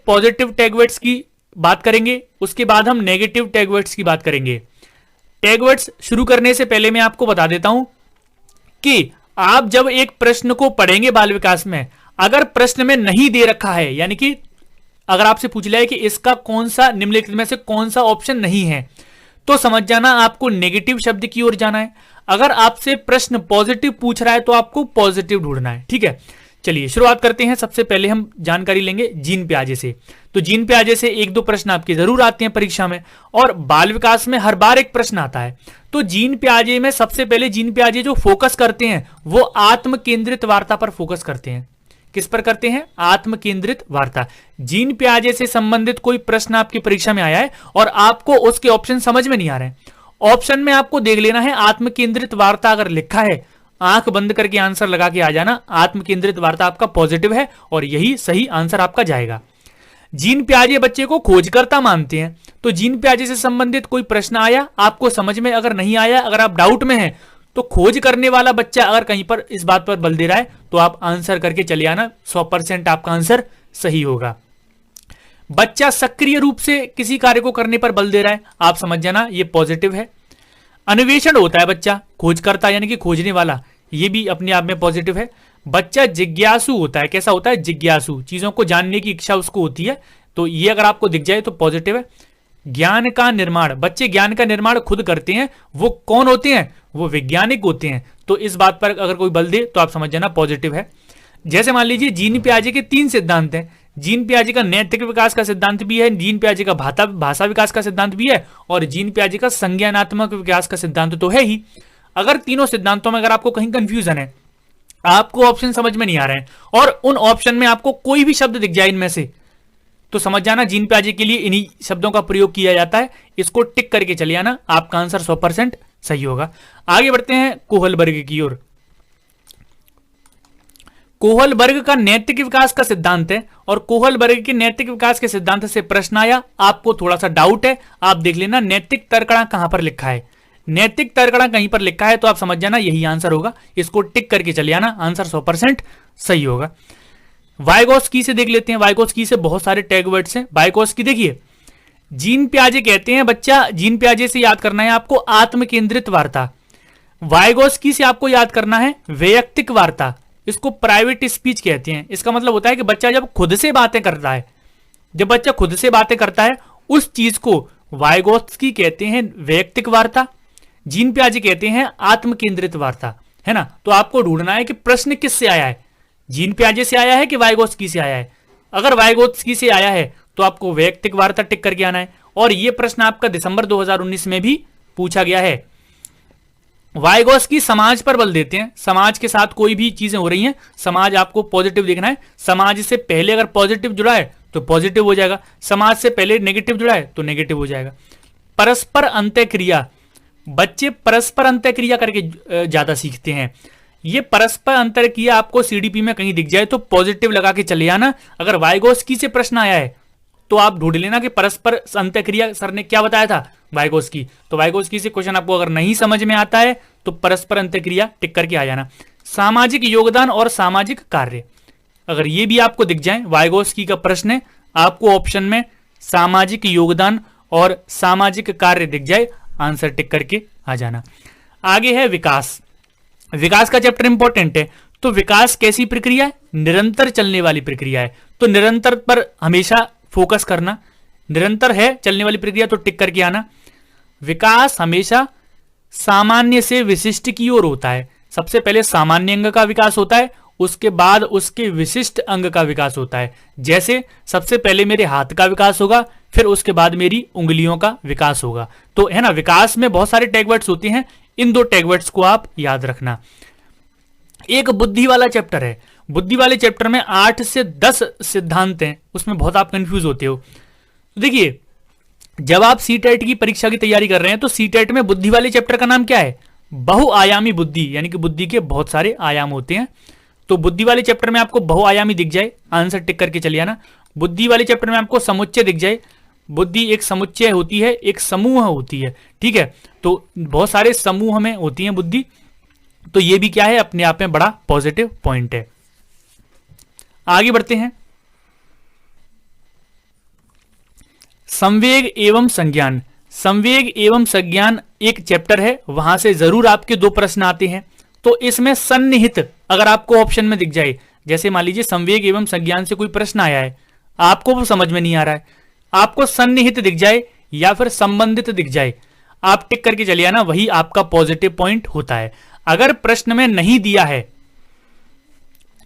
Positive टैगवर्ड्स की बात करेंगे, उसके बाद हम नेगेटिव टैगवर्ड्स की बात करेंगे। टैगवर्ड्स शुरू करने से पहले मैं आपको बता देता हूं कि आप जब एक प्रश्न को पढ़ेंगे बाल विकास में, अगर प्रश्न में नहीं दे रखा है, यानी कि अगर आपसे पूछ लिया है कि इसका कौन सा निम्नलिखित में से कौन सा ऑप्शन नहीं है, तो समझ जाना आपको नेगेटिव शब्द की ओर जाना है। अगर आपसे प्रश्न पॉजिटिव पूछ रहा है तो आपको पॉजिटिव ढूंढना है। ठीक है, चलिए शुरुआत करते हैं। सबसे पहले हम जानकारी लेंगे जीन प्याजे से। तो जीन प्याजे से एक दो प्रश्न आपके जरूर आते हैं परीक्षा में, और बाल विकास में हर बार एक प्रश्न आता है। तो जीन प्याजे में सबसे पहले जीन प्याजे जो फोकस करते हैं वो आत्म केंद्रित वार्ता पर फोकस करते हैं। किस पर करते हैं? आत्म केंद्रित वार्ता। जीन प्याजे से संबंधित कोई प्रश्न आपकी परीक्षा में आया है और आपको उसके ऑप्शन समझ में नहीं आ रहे हैं, ऑप्शन में आपको देख लेना है आत्म केंद्रित वार्ता अगर लिखा है, आंख बंद करके आंसर लगा के आ जाना, आत्म केंद्रित वार्ता आपका पॉजिटिव है और यही सही आंसर आपका जाएगा। जीन प्याजे बच्चे को खोजकर्ता मानते हैं। तो जीन प्याजे से संबंधित कोई प्रश्न आया, आपको समझ में अगर नहीं आया, अगर आप डाउट में हैं, तो खोज करने वाला बच्चा अगर कहीं पर इस बात पर बल दे रहा है तो आप आंसर करके चले आना, 100% आपका आंसर सही होगा। बच्चा सक्रिय रूप से किसी कार्य को करने पर बल दे रहा है, आप समझ जाना ये पॉजिटिव है। अन्वेषण होता है बच्चा, खोजकर्ता यानी कि खोजने वाला, ये भी अपने आप में पॉजिटिव है। बच्चा जिज्ञासु होता है, कैसा होता है? जिज्ञासु, चीजों को जानने की इच्छा उसको होती है, तो ये अगर आपको दिख जाए तो पॉजिटिव है। ज्ञान का निर्माण, बच्चे ज्ञान का निर्माण खुद करते हैं। वो कौन होते हैं? वो वैज्ञानिक होते हैं। तो इस बात पर अगर कोई बल दे तो आप समझ जाना पॉजिटिव है। जैसे मान लीजिए जीन प्याजे के 3 सिद्धांत हैं। जीन प्याजे का नैतिक विकास का सिद्धांत भी है, जीन प्याजे का भाषा विकास का सिद्धांत भी है, और जीन प्याजे का संज्ञानात्मक विकास का सिद्धांत तो है ही। अगर तीनों सिद्धांतों में अगर आपको कहीं कंफ्यूजन है, आपको ऑप्शन समझ में नहीं आ रहे हैं और उन ऑप्शन में आपको कोई भी शब्द दिख जाए इनमें से, तो समझ जाना जीन प्याजे के लिए इन्हीं शब्दों का प्रयोग किया जाता है। इसको टिक करके चले आना, आपका आंसर 100% सही होगा। आगे बढ़ते हैं कोहलबर्ग की ओर। कोहलबर्ग का नैतिक विकास का सिद्धांत है, और कोहलबर्ग के नैतिक विकास के सिद्धांत से प्रश्न आया, आपको थोड़ा सा डाउट है, आप देख लेना नैतिक तर्कणा कहां पर लिखा है। नैतिक तर्कणा कहीं पर लिखा है तो आप समझ जाना यही आंसर होगा। इसको टिक करके चले आना, आंसर 100% सही होगा। वाइगोस्की से देख लेते हैं। वाइगोस्की से बहुत सारे टैग वर्ड्स हैं। वाइगोस्की देखिए, जीन प्याजे कहते हैं बच्चा, जीन प्याजे से याद करना है आपको आत्म केंद्रित वार्ता। वाइगोस्की से आपको याद करना है वैयक्तिक वार्ता, इसको प्राइवेट स्पीच कहते हैं। इसका मतलब होता है कि बच्चा जब खुद से बातें करता है, जब बच्चा खुद से बातें करता है उस चीज को वाइगोस्की कहते हैं वैयक्तिक वार्ता, जीन प्याजे कहते हैं आत्म केंद्रित वार्ता, है ना। तो आपको ढूंढना है कि प्रश्न किससे आया है, जीन प्याजे से आया है कि वाइगोस्की से आया है। अगर वाइगोस्की से आया है तो आपको वैयक्तिक वार्ता टिक करके आना है। और यह प्रश्न आपका दिसंबर 2019 में भी पूछा गया है। वाइगोस्की समाज पर बल देते हैं, समाज के साथ कोई भी चीजें हो रही हैं, समाज आपको पॉजिटिव देखना है। समाज से पहले अगर पॉजिटिव जुड़ा है तो पॉजिटिव हो जाएगा, समाज से पहले नेगेटिव जुड़ा है तो नेगेटिव हो जाएगा। परस्पर अंतःक्रिया, बच्चे परस्पर अंतःक्रिया करके ज्यादा सीखते हैं। ये परस्पर अंतःक्रिया आपको सीडीपी में कहीं दिख जाए तो पॉजिटिव लगा के चले आना। अगर वाइगोस्की से प्रश्न आया है तो आप ढूंढ लेना कि परस्पर अंतःक्रिया सर ने क्या बताया था, वाइगोस्की। तो वाइगोस्की से क्वेश्चन आपको अगर नहीं समझ में आता है तो परस्पर अंतःक्रिया टिक करके आ जाना। सामाजिक योगदान और सामाजिक कार्य, अगर ये भी आपको दिख जाए, वाइगोस्की का प्रश्न है, आपको ऑप्शन में सामाजिक योगदान और सामाजिक कार्य दिख जाए, आंसर टिक करके आ जाना। आगे है विकास। विकास का चैप्टर इंपॉर्टेंट है। तो विकास कैसी प्रक्रिया है? निरंतर चलने वाली प्रक्रिया है। तो निरंतर पर हमेशा फोकस करना, निरंतर है चलने वाली प्रक्रिया तो टिक करके आना। विकास हमेशा सामान्य से विशिष्ट की ओर होता है। सबसे पहले सामान्य अंग का विकास होता है, उसके बाद उसके विशिष्ट अंग का विकास होता है। जैसे सबसे पहले मेरे हाथ का विकास होगा, फिर उसके बाद मेरी उंगलियों का विकास होगा। तो है ना, विकास में बहुत सारे टैगवर्ड्स होते हैं, इन 2 टैगवर्ड्स को आप याद रखना। एक बुद्धि वाला चैप्टर है। बुद्धि वाले चैप्टर में 8 से 10 सिद्धांत हैं, उसमें बहुत आप कंफ्यूज होते हो। तो देखिए, जब आप सीटेट की परीक्षा की तैयारी कर रहे हैं तो सीटेट में बुद्धि वाले चैप्टर का नाम क्या है? बहुआयामी बुद्धि, यानी कि बुद्धि के बहुत सारे आयाम होते हैं। तो बुद्धि वाले चैप्टर में आपको बहुआयामी दिख जाए, आंसर टिक करके चलिए आना। बुद्धि वाले चैप्टर में आपको समुच्चय दिख जाए, बुद्धि एक समुच्चय होती है, एक समूह होती है, ठीक है। तो बहुत सारे समूह में होती है बुद्धि, तो ये भी क्या है, अपने आप में बड़ा पॉजिटिव पॉइंट है। आगे बढ़ते हैं। संवेग एवं संज्ञान, संवेग एवं संज्ञान एक चैप्टर है, वहां से जरूर आपके 2 प्रश्न आते हैं। तो इसमें सन्निहित अगर आपको ऑप्शन में दिख जाए, जैसे मान लीजिए संवेग एवं संज्ञान से कोई प्रश्न आया है, आपको वो समझ में नहीं आ रहा है, आपको सन्निहित दिख जाए या फिर संबंधित दिख जाए, आप टिक करके चलिए आना, वही आपका पॉजिटिव पॉइंट होता है। अगर प्रश्न में नहीं दिया है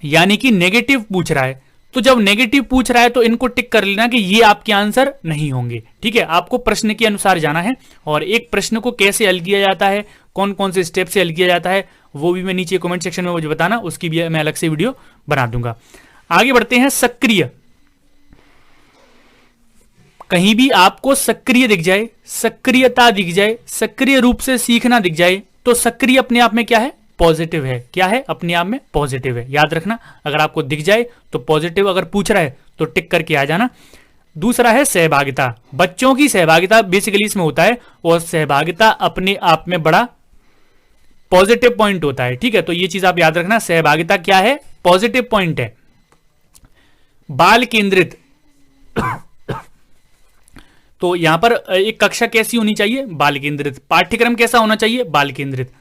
यानी कि नेगेटिव पूछ रहा है, तो जब नेगेटिव पूछ रहा है तो इनको टिक कर लेना कि ये आपके आंसर नहीं होंगे। ठीक है, आपको प्रश्न के अनुसार जाना है। और एक प्रश्न को कैसे हल किया जाता है, कौन कौन से स्टेप से हल किया जाता है, वो भी मैं नीचे कमेंट सेक्शन में मुझे बताना, उसकी भी मैं अलग से वीडियो बना दूंगा। आगे बढ़ते हैं। सक्रिय, कहीं भी आपको सक्रिय दिख जाए, सक्रियता दिख जाए, सक्रिय रूप से सीखना दिख जाए, तो सक्रिय अपने आप में क्या है, पॉजिटिव है। क्या है, अपने आप में पॉजिटिव है। याद रखना, अगर आपको दिख जाए तो पॉजिटिव, अगर पूछ रहा है तो टिक करके आ जाना। दूसरा है सहभागिता, बच्चों की सहभागिता बेसिकली इसमें होता है, और सहभागिता अपने आप में बड़ा पॉजिटिव पॉइंट होता है। ठीक है, तो ये चीज आप याद रखना, सहभागिता क्या है, पॉजिटिव पॉइंट है। बाल केंद्रित, तो यहां पर एक कक्षा कैसी होनी चाहिए, बाल केंद्रित। पाठ्यक्रम कैसा होना चाहिए, बाल केंद्रित।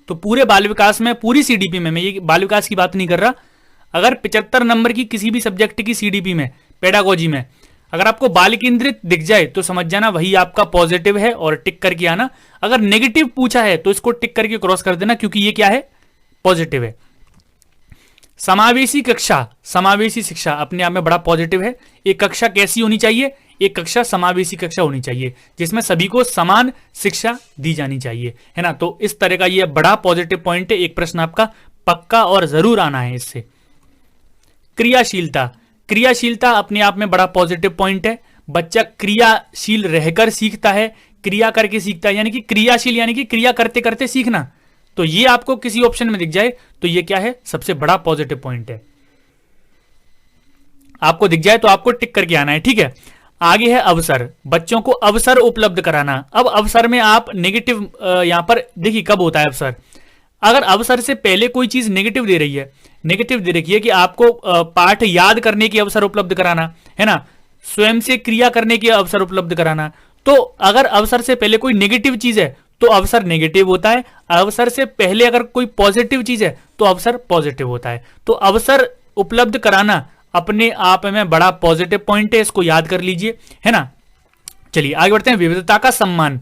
तो पूरे बाल विकास में, पूरी सीडीपी में, मैं ये बाल विकास की बात नहीं कर रहा, अगर 75 नंबर की किसी भी सब्जेक्ट की सीडीपी में, पेडागोजी में, अगर आपको बाल केंद्रित दिख जाए तो समझ जाना वही आपका पॉजिटिव है और टिक करके आना। अगर नेगेटिव पूछा है तो इसको टिक करके क्रॉस कर देना, क्योंकि ये क्या है, पॉजिटिव है। समावेशी कक्षा, समावेशी शिक्षा अपने आप में बड़ा पॉजिटिव है। एक कक्षा कैसी होनी चाहिए, एक कक्षा समावेशी कक्षा होनी चाहिए, जिसमें सभी को समान शिक्षा दी जानी चाहिए, है ना। तो इस तरह का ये बड़ा पॉजिटिव पॉइंट है। एक प्रश्न आपका पक्का और जरूर आना है इससे। क्रियाशीलता, क्रियाशीलता अपने आप में बड़ा पॉजिटिव पॉइंट है। बच्चा क्रियाशील रहकर सीखता है, क्रिया करके सीखता है, यानी कि क्रियाशील यानी कि क्रिया करते करते सीखना। तो ये आपको किसी ऑप्शन में दिख जाए तो ये क्या है, सबसे बड़ा पॉजिटिव पॉइंट है। आपको दिख जाए तो आपको टिक करके आना है। ठीक है, आगे है अवसर, बच्चों को अवसर उपलब्ध कराना। अब अवसर में आप नेगेटिव, यहां पर देखिए कब होता है अवसर, अगर अवसर से पहले कोई चीज नेगेटिव दे रही है, नेगेटिव दे रखी है कि आपको पाठ याद करने की अवसर उपलब्ध कराना, है ना, स्वयं से क्रिया करने की अवसर उपलब्ध कराना। तो अगर अवसर से पहले कोई नेगेटिव चीज है तो अवसर नेगेटिव होता है, अवसर से पहले अगर कोई पॉजिटिव चीज है तो अवसर पॉजिटिव होता है। तो अवसर उपलब्ध कराना अपने आप में बड़ा पॉजिटिव पॉइंट है, इसको याद कर लीजिए, है ना। चलिए आगे बढ़ते हैं। विविधता का सम्मान,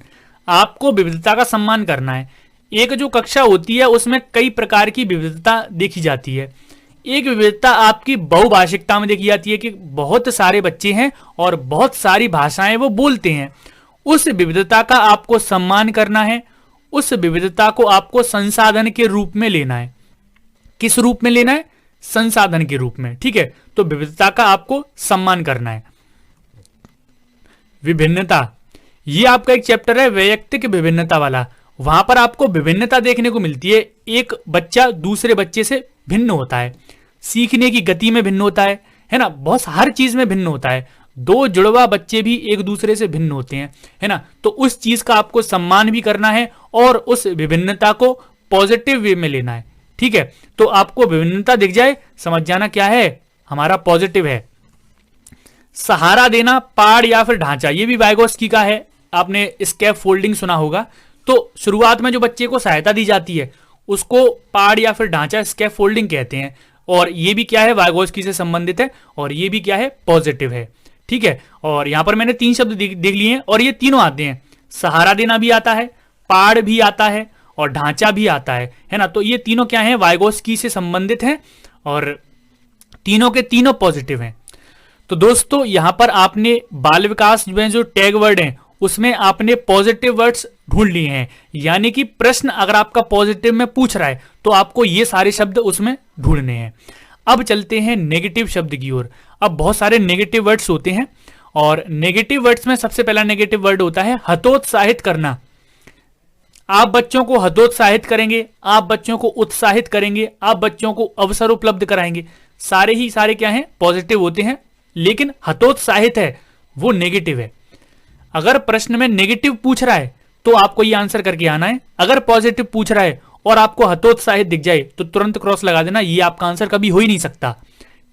आपको विविधता का सम्मान करना है। एक जो कक्षा होती है उसमें कई प्रकार की विविधता देखी जाती है। एक विविधता आपकी बहुभाषिकता में देखी जाती है कि बहुत सारे बच्चे हैं और बहुत सारी भाषाएं वो बोलते हैं। उस विविधता का आपको सम्मान करना है, उस विविधता को आपको संसाधन के रूप में लेना है। किस रूप में लेना है, संसाधन के रूप में। ठीक है, तो विविधता का आपको सम्मान करना है। विभिन्नता, ये आपका एक चैप्टर है वैयक्तिक विभिन्नता वाला, वहां पर आपको विभिन्नता देखने को मिलती है। एक बच्चा दूसरे बच्चे से भिन्न होता है, सीखने की गति में भिन्न होता है ना, बहुत हर चीज में भिन्न होता है। 2 जुड़वा बच्चे भी एक दूसरे से भिन्न होते हैं, है ना। तो उस चीज का आपको सम्मान भी करना है और उस विभिन्नता को पॉजिटिव वे में लेना है। ठीक है, तो आपको विभिन्नता दिख जाए समझ जाना क्या है, हमारा पॉजिटिव है। सहारा देना, पाड़ या फिर ढांचा, ये भी वाइगोस्की का है, आपने स्कैप फोल्डिंग सुना होगा। तो शुरुआत में जो बच्चे को सहायता दी जाती है उसको पाड़ या फिर ढांचा, स्कैप फोल्डिंग कहते हैं। और ये भी क्या है, वाइगोस्की से संबंधित है, और ये भी क्या है, पॉजिटिव है। ठीक है, और यहां पर मैंने 3 शब्द देख लिए हैं और ये तीनों आते हैं। सहारा देना भी आता है, पाड़ भी आता है और ढांचा भी आता है ना। तो ये तीनों क्या है, वाइगोस्की से संबंधित हैं और तीनों के तीनों पॉजिटिव हैं। तो दोस्तों यहां पर आपने बाल विकास में जो टैग वर्ड हैं उसमें आपने पॉजिटिव वर्ड्स ढूंढ लिए हैं, यानी कि प्रश्न अगर आपका पॉजिटिव में पूछ रहा है तो आपको ये सारे शब्द उसमें ढूंढने हैं। अब चलते हैं नेगेटिव शब्द की ओर। अब बहुत सारे नेगेटिव वर्ड्स होते हैं और नेगेटिव वर्ड्स में सबसे पहला नेगेटिव वर्ड होता है हतोत्साहित करना। आप बच्चों को हतोत्साहित करेंगे, आप बच्चों को उत्साहित करेंगे, आप बच्चों को अवसर उपलब्ध कराएंगे, सारे ही सारे क्या हैं, पॉजिटिव होते हैं। लेकिन हतोत्साहित है वो नेगेटिव है। अगर प्रश्न में नेगेटिव पूछ रहा है तो आपको ये आंसर करके आना है। अगर पॉजिटिव पूछ रहा है और आपको हतोत्साहित दिख जाए तो तुरंत क्रॉस लगा देना, ये आपका आंसर कभी हो ही नहीं सकता।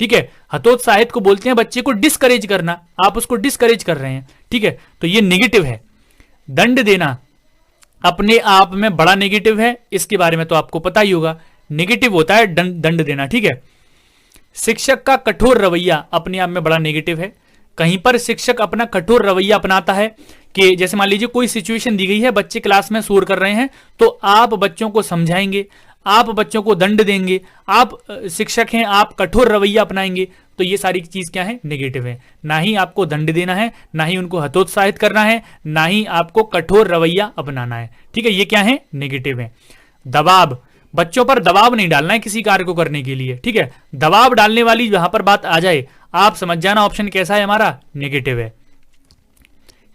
ठीक है। हतोत्साहित को बोलते हैं बच्चे को डिस्करेज करना, आप उसको डिस्करेज कर रहे हैं, ठीक है, तो ये नेगेटिव है। दंड देना अपने आप में बड़ा नेगेटिव है, इसके बारे में तो आपको पता ही होगा, नेगेटिव होता है दंड देना, ठीक है। शिक्षक का कठोर रवैया अपने आप में बड़ा नेगेटिव है। कहीं पर शिक्षक अपना कठोर रवैया अपनाता है कि जैसे मान लीजिए कोई सिचुएशन दी गई है, बच्चे क्लास में शोर कर रहे हैं, तो आप बच्चों को समझाएंगे, आप बच्चों को दंड देंगे, आप शिक्षक हैं, आप कठोर रवैया अपनाएंगे, तो ये सारी चीज क्या है, नेगेटिव है। ना ही आपको दंड देना है, ना ही उनको हतोत्साहित करना है, ना ही आपको कठोर रवैया अपनाना है, ठीक है, ये क्या है, नेगेटिव है। दबाव, बच्चों पर दबाव नहीं डालना है किसी कार्य को करने के लिए, ठीक है। दबाव डालने वाली जहां पर बात आ जाए, आप समझ जाना ऑप्शन कैसा है हमारा, नेगेटिव है।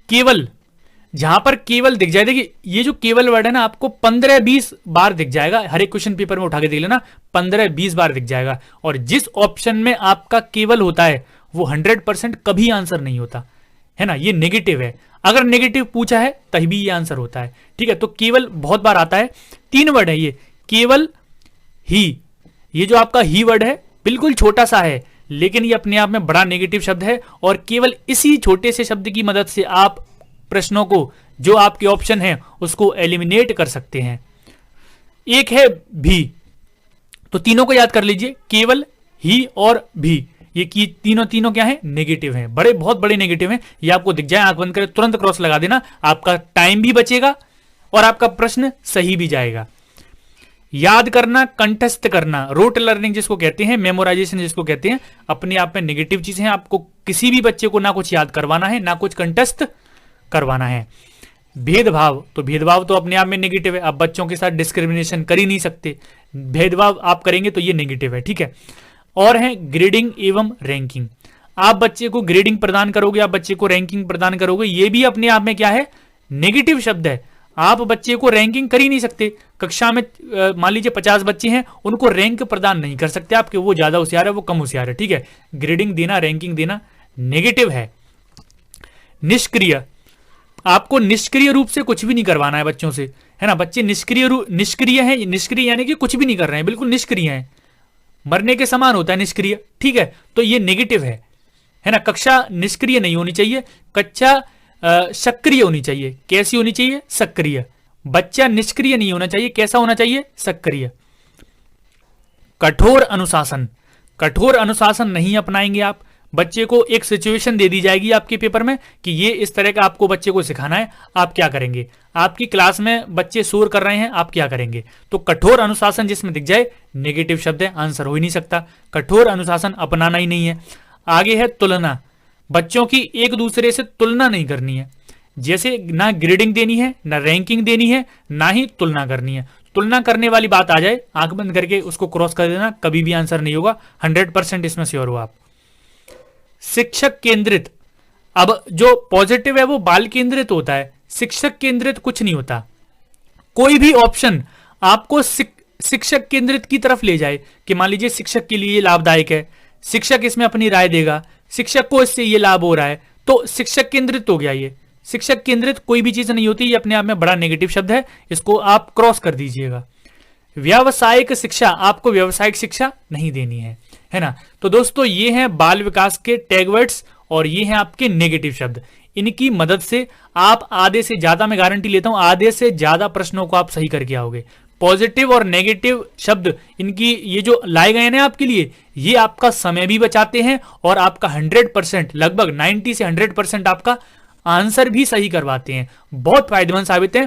केवल, जहां पर केवल दिख जाए, देखिए ये जो केवल वर्ड है ना, आपको 15-20 बार दिख जाएगा, हर एक क्वेश्चन पेपर में उठा के देख लेना, 15-20 बार दिख जाएगा। और जिस ऑप्शन में आपका केवल होता है वो 100% कभी आंसर नहीं होता है ना, ये नेगेटिव है। अगर नेगेटिव पूछा है तभी ये आंसर होता है, ठीक है। तो केवल बहुत बार आता है, 3 वर्ड है ये, केवल, ही, ये जो आपका ही वर्ड है बिल्कुल छोटा सा है, लेकिन ये अपने आप में बड़ा नेगेटिव शब्द है, और केवल इसी छोटे से शब्द की मदद से आप प्रश्नों को, जो आपके ऑप्शन है, उसको एलिमिनेट कर सकते हैं। एक है भी, तो तीनों को याद कर लीजिए, केवल, ही और भी, ये तीनों क्या है, नेगेटिव हैं, बड़े, बहुत बड़े नेगेटिव हैं। ये आपको दिख जाए, आंख बंद करके तुरंत क्रॉस लगा देना, आपका टाइम भी बचेगा और आपका प्रश्न सही भी जाएगा। याद करना, कंठस्थ करना, रोट लर्निंग जिसको कहते हैं, मेमोराइजेशन जिसको कहते हैं, अपने आप में नेगेटिव चीजें हैं। आपको किसी भी बच्चे को ना कुछ याद करवाना है, ना कुछ कंठस्थ करवाना है। भेदभाव, तो भेदभाव तो अपने आप में नेगेटिव है, आप बच्चों के साथ डिस्क्रिमिनेशन कर ही नहीं सकते, भेदभाव आप करेंगे तो ये नेगेटिव है, ठीक है। और है ग्रेडिंग एवं रैंकिंग, आप बच्चे को ग्रेडिंग प्रदान करोगे, आप बच्चे को रैंकिंग प्रदान करोगे, ये भी अपने आप में क्या है, नेगेटिव शब्द है। आप बच्चे को रैंकिंग कर ही नहीं सकते, कक्षा में मान लीजिए 50 बच्चे हैं, उनको रैंक प्रदान नहीं कर सकते आप कि वो ज्यादा होशियार है, वो कम होशियार है, ठीक है। ग्रेडिंग देना, रैंकिंग देना नेगेटिव है। निष्क्रिय, आपको निष्क्रिय रूप से कुछ भी नहीं करवाना है बच्चों से, है ना। बच्चे निष्क्रिय हैं, निष्क्रिय यानी कि कुछ भी नहीं कर रहे हैं, बिल्कुल निष्क्रिय हैं, मरने के समान होता है निष्क्रिय, ठीक है, तो ये नेगेटिव है ना। कक्षा निष्क्रिय नहीं होनी चाहिए, कक्षा सक्रिय होनी चाहिए। कैसी होनी चाहिए, सक्रिय। बच्चा निष्क्रिय नहीं होना चाहिए, कैसा होना चाहिए, सक्रिय। कठोर अनुशासन, कठोर अनुशासन नहीं अपनाएंगे आप, बच्चे को एक सिचुएशन दे दी जाएगी आपके पेपर में कि ये इस तरह का आपको बच्चे को सिखाना है, आप क्या करेंगे। आपकी क्लास में बच्चे शोर कर रहे हैं, आप क्या करेंगे। तो कठोर अनुशासन जिसमें दिख जाए, नेगेटिव शब्द है, आंसर हो ही नहीं सकता, कठोर अनुशासन अपनाना ही नहीं है। आगे है तुलना, बच्चों की एक दूसरे से तुलना नहीं करनी है, जैसे ना ग्रेडिंग देनी है, ना रैंकिंग देनी है, ना ही तुलना करनी है। तुलना करने वाली बात आ जाए, आंख बंद करके उसको क्रॉस कर देना, कभी भी आंसर नहीं होगा, 100% इसमें श्योर हो आप। शिक्षक केंद्रित, अब जो पॉजिटिव है वो बाल केंद्रित होता है, शिक्षक केंद्रित कुछ नहीं होता। कोई भी ऑप्शन आपको शिक्षक केंद्रित की तरफ ले जाए कि मान लीजिए शिक्षक के लिए लाभदायक है, शिक्षक इसमें अपनी राय देगा, शिक्षक को इससे ये लाभ हो रहा है, तो शिक्षक केंद्रित हो गया। ये शिक्षक केंद्रित कोई भी चीज नहीं होती, ये अपने आप में बड़ा नेगेटिव शब्द है, इसको आप क्रॉस कर दीजिएगा। व्यावसायिक शिक्षा, आपको व्यावसायिक शिक्षा नहीं देनी है ना। तो दोस्तों ये हैं बाल विकास के टैगवर्ड्स और ये हैं आपके नेगेटिव शब्द। इनकी मदद से आप आधे से ज्यादा, मैं गारंटी लेता हूं, आधे से ज्यादा प्रश्नों को आप सही करके आओगे। पॉजिटिव और नेगेटिव शब्द इनकी ये जो लाए गए हैं आपके लिए, ये आपका समय भी बचाते हैं और आपका 100%, लगभग 90 से 100% आपका आंसर भी सही करवाते हैं, बहुत फायदेमंद साबित है।